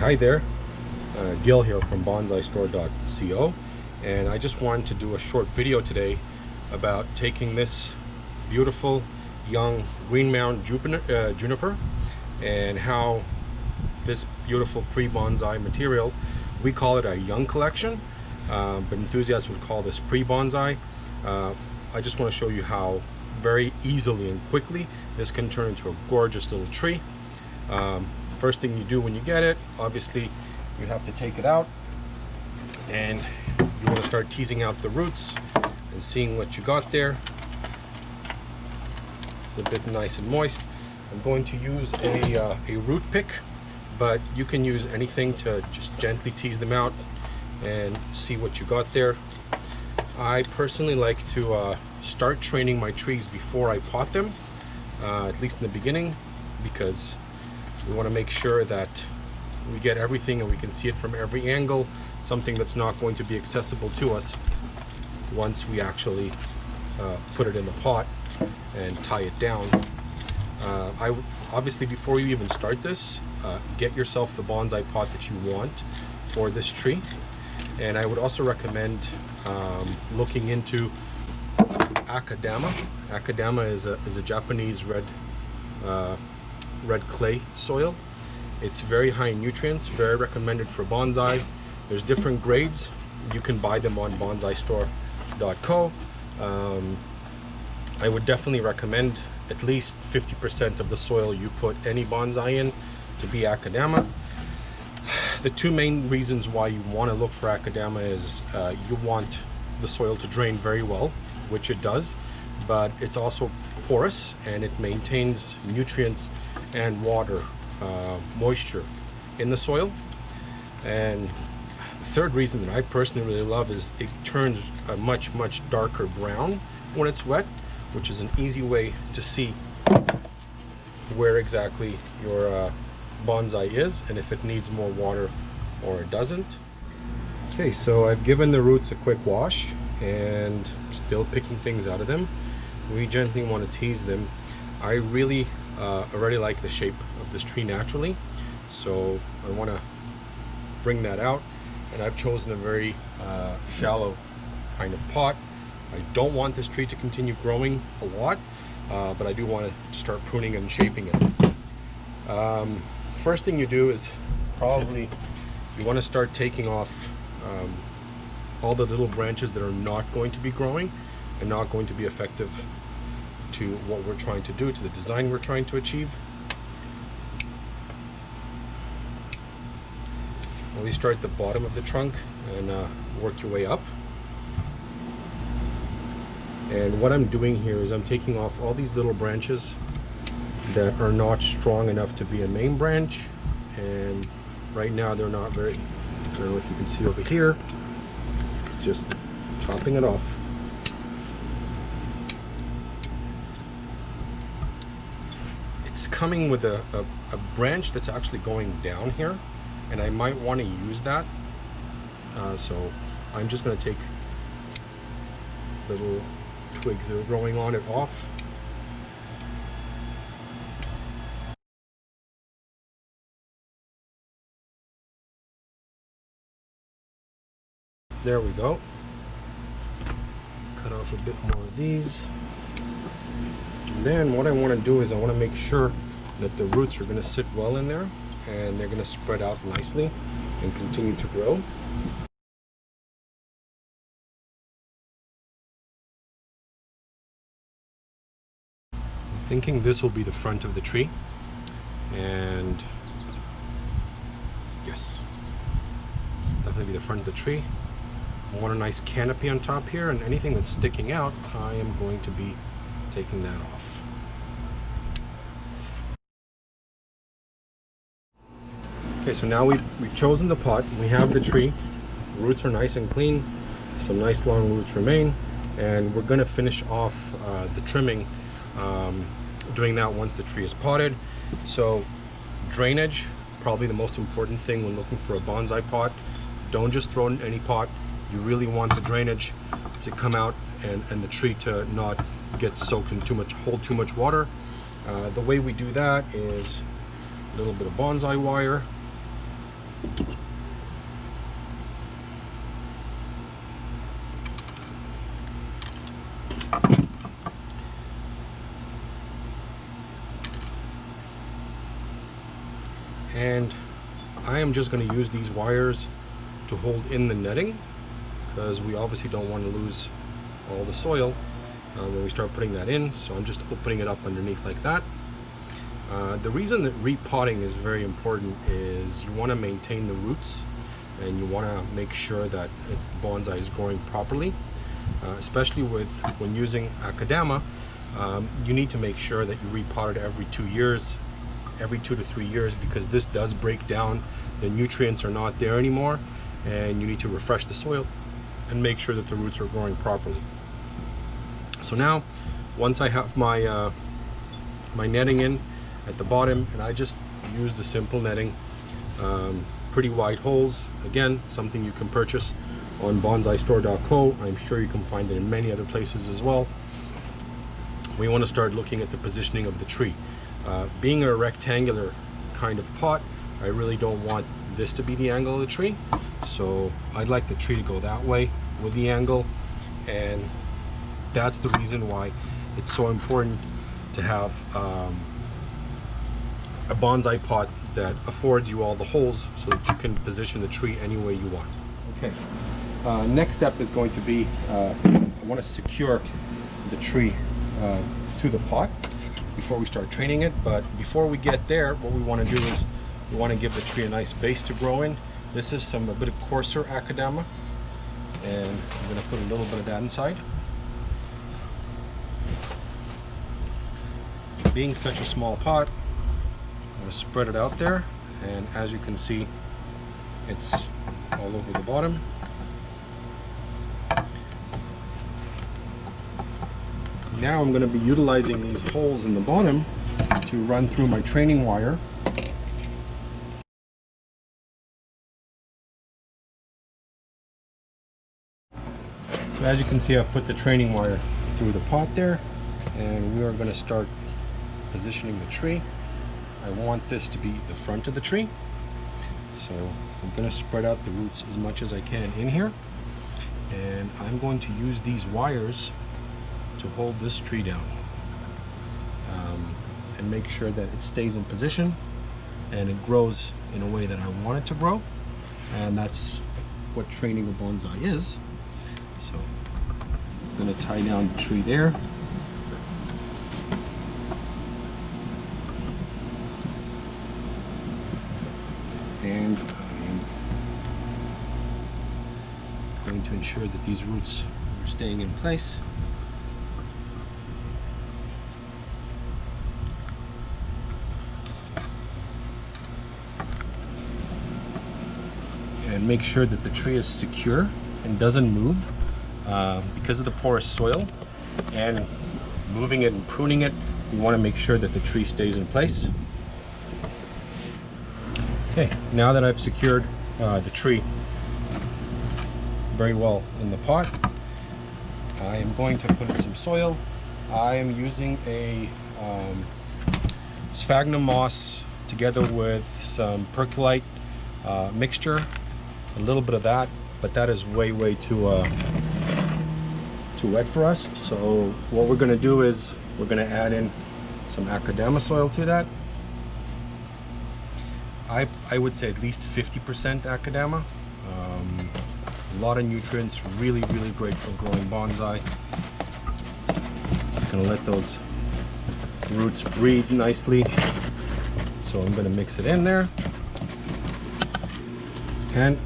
Hi there, Gil here from bonsaistore.co, and I just wanted to do a short video today about taking this beautiful young green mound juniper and how this beautiful pre-bonsai material, we call it a young collection, but enthusiasts would call this pre-bonsai. I just want to show you how very easily and quickly this can turn into a gorgeous little tree. First thing you do when you get it, obviously you have to take it out and you want to start teasing out the roots and seeing what you got there. It's a bit nice and moist. I'm going to use a root pick, but you can use anything to just gently tease them out and see what you got there. I personally like to start training my trees before I pot them, at least in the beginning, because we want to make sure that we get everything and we can see it from every angle, something that's not going to be accessible to us once we actually put it in the pot and tie it down. Obviously, before you even start this, get yourself the bonsai pot that you want for this tree. And I would also recommend looking into akadama. Akadama is a Japanese red clay soil. It's very high in nutrients, very recommended for bonsai. There's different grades. You can buy them on bonsaistore.co. I would definitely recommend at least 50% of the soil you put any bonsai in to be akadama. The two main reasons why you want to look for akadama is you want the soil to drain very well, which it does, but it's also porous and it maintains nutrients and water, moisture in the soil. And the third reason that I personally really love is it turns a much darker brown when it's wet, which is an easy way to see where exactly your bonsai is and if it needs more water or it doesn't. Okay, so I've given the roots a quick wash and still picking things out of them. We gently want to tease them. I really already like the shape of this tree naturally, so I want to bring that out, and I've chosen a very shallow kind of pot. I don't want this tree to continue growing a lot, but I do want to start pruning and shaping it. First thing you do is probably you want to start taking off all the little branches that are not going to be growing and not going to be effective to what we're trying to do, to the design we're trying to achieve. Always start at the bottom of the trunk and work your way up. And what I'm doing here is I'm taking off all these little branches that are not strong enough to be a main branch, and right now they're not very, I don't know if you can see over here, just chopping it off. It's coming with a branch that's actually going down here, and I might want to use that, so I'm just going to take little twigs that are growing on it off. There we go. Cut off a bit more of these. And then what I want to do is I want to make sure that the roots are going to sit well in there and they're going to spread out nicely and continue to grow. I'm thinking this will be the front of the tree, and yes, it's definitely be the front of the tree. I want a nice canopy on top here, and anything that's sticking out, I am going to be taking that off. Okay, so now we've chosen the pot, we have the tree, roots are nice and clean, some nice long roots remain, and we're going to finish off the trimming, doing that once the tree is potted. So drainage, probably the most important thing when looking for a bonsai pot. Don't just throw in any pot. You really want the drainage to come out and the tree to not get soaked in hold too much water. The way we do that is a little bit of bonsai wire, And I am just going to use these wires to hold in the netting, because we obviously don't want to lose all the soil when we start putting that in. So I'm just opening it up underneath like that. The reason that repotting is very important is you want to maintain the roots, and you want to make sure that the bonsai is growing properly, especially when using akadama. You need to make sure that you repot it every 2 years, every 2 to 3 years, because this does break down. The nutrients are not there anymore, and you need to refresh the soil and make sure that the roots are growing properly. So now, once I have my my netting in at the bottom, and I just used a simple netting, pretty wide holes. Again, something you can purchase on bonsaistore.co. I'm sure you can find it in many other places as well. We want to start looking at the positioning of the tree. Being a rectangular kind of pot, I really don't want this to be the angle of the tree, so I'd like the tree to go that way with the angle, and that's the reason why it's so important to have a bonsai pot that affords you all the holes so that you can position the tree any way you want. Okay, next step is going to be I want to secure the tree to the pot before we start training it. But before we get there, what we want to do is we want to give the tree a nice base to grow in. This is a bit of coarser akadama, and I'm going to put a little bit of that inside. Being such a small pot, I'm going to spread it out there, and as you can see, it's all over the bottom. Now I'm going to be utilizing these holes in the bottom to run through my training wire. So as you can see, I've put the training wire through the pot there, and we are going to start positioning the tree. I want this to be the front of the tree, so I'm going to spread out the roots as much as I can in here, and I'm going to use these wires to hold this tree down and make sure that it stays in position and it grows in a way that I want it to grow, and that's what training a bonsai is. So I'm going to tie down the tree there. And I'm going to ensure that these roots are staying in place. And make sure that the tree is secure and doesn't move because of the porous soil, and moving it and pruning it, we want to make sure that the tree stays in place. Okay, now that I've secured the tree very well in the pot, I am going to put in some soil. I am using a sphagnum moss together with some percolite mixture, a little bit of that, but that is way too wet for us. So what we're going to do is we're going to add in some akadama soil to that. I would say at least 50% akadama. A lot of nutrients, really great for growing bonsai. It's going to let those roots breathe nicely. So I'm going to mix it in there. And